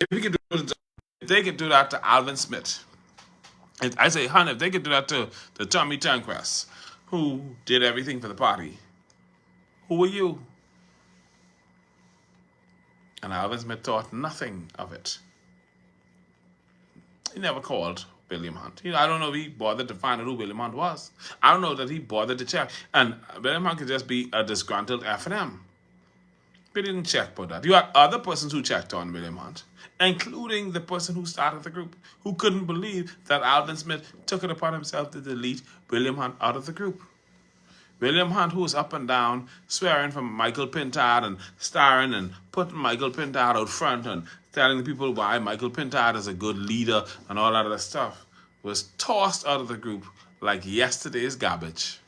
If they could do that to Alvin Smith, I say, if they could do that to Tommy Tanquest, who did everything for the party, who are you? And Alvin Smith thought nothing of it. He never called William Hunt. I don't know if he bothered to find out who William Hunt was. I don't know that he bothered to check. And William Hunt could just be a disgruntled FNM. They didn't check for that. You had other persons who checked on William Hunt, including the person who started the group, who couldn't believe that Alvin Smith took it upon himself to delete William Hunt out of the group. William Hunt, who was up and down, swearing from Michael Pintard and starring and putting Michael Pintard out front and telling the people why Michael Pintard is a good leader and all that other stuff, was tossed out of the group like yesterday's garbage.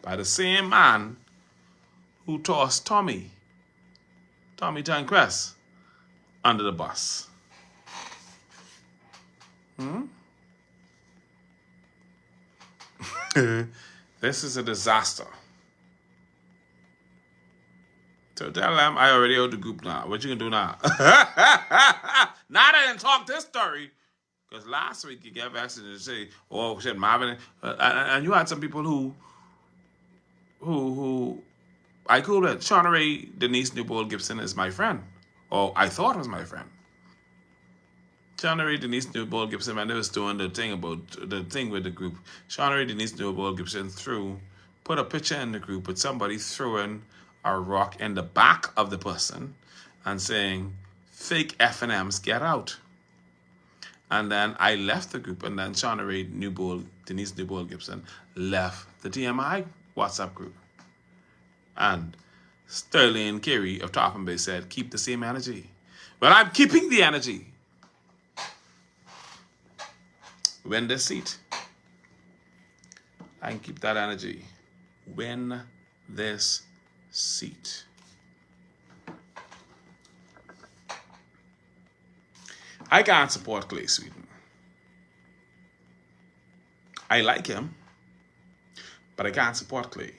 By the same man who tossed Tommy Tanquest, under the bus. This is a disaster. So tell them I already out the group now. What you gonna do now? Now they didn't talk this story. Because last week you gave access to say, oh shit, Marvin. And you had some people who I called it. Shauna Ray Denise Newbold Gibson is my friend. Or I thought was my friend. Shauna Ray Denise Newbold Gibson, when they was doing the thing with the group, Shauna Ray Denise Newbold Gibson put a picture in the group with somebody throwing a rock in the back of the person and saying, fake FNMs, get out. And then I left the group, and then Shauna Ray Denise Newbold Gibson left the TMI WhatsApp group. And Sterling Carey of Tarpon Bay said, keep the same energy. Well, I'm keeping the energy. Win this seat. I can keep that energy. Win this seat. I can't support Clay Sweden. I like him, but I can't support Clay.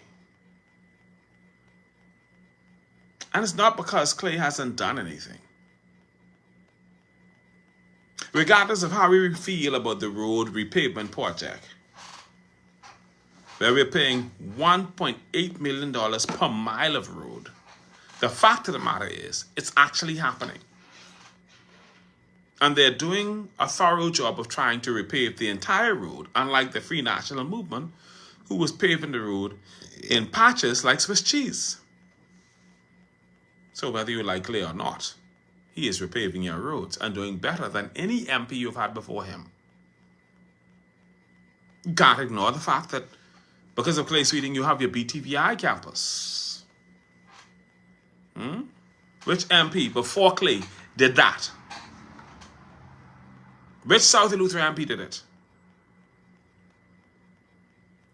And it's not because Clay hasn't done anything. Regardless of how we feel about the road repayment project, where we're paying $1.8 million per mile of road, the fact of the matter is, it's actually happening. And they're doing a thorough job of trying to repave the entire road, unlike the Free National Movement, who was paving the road in patches like Swiss cheese. So whether you like Clay or not, he is repaving your roads and doing better than any MP you've had before him. You can't ignore the fact that because of Clay Sweden, you have your BTVI campus. Which MP before Clay did that? Which South Lutheran MP did it?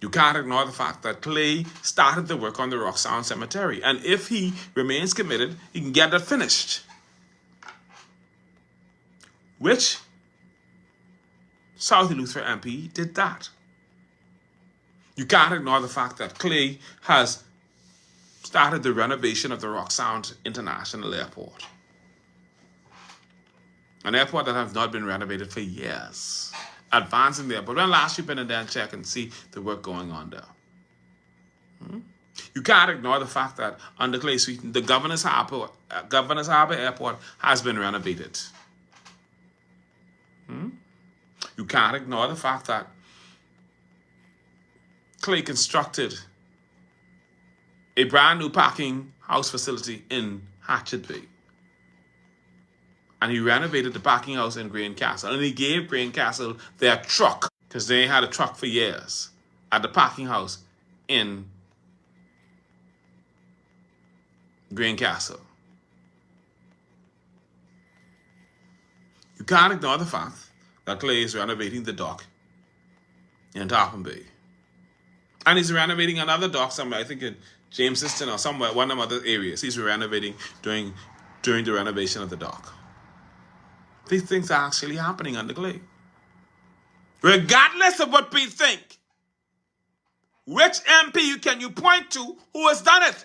You can't ignore the fact that Clay started the work on the Rock Sound Cemetery. And if he remains committed, he can get that finished. Which South Lutheran MP did that? You can't ignore the fact that Clay has started the renovation of the Rock Sound International Airport. An airport that has not been renovated for years. Advancing there. But when last you've been in there and check and see the work going on there? You can't ignore the fact that under Clay Sweden, the Governor's Harbour Airport has been renovated. You can't ignore the fact that Clay constructed a brand new parking house facility in Hatchet Bay. And he renovated the parking house in Grain Castle. And he gave Grain Castle their truck, because they had a truck for years, at the parking house in Grain Castle. You can't ignore the fact that Clay is renovating the dock in Tarpon Bay. And he's renovating another dock somewhere, I think in Jameston or somewhere, one of the other areas. He's renovating during the renovation of the dock. These things are actually happening under Clay. Regardless of what we think, which MP can you point to who has done it?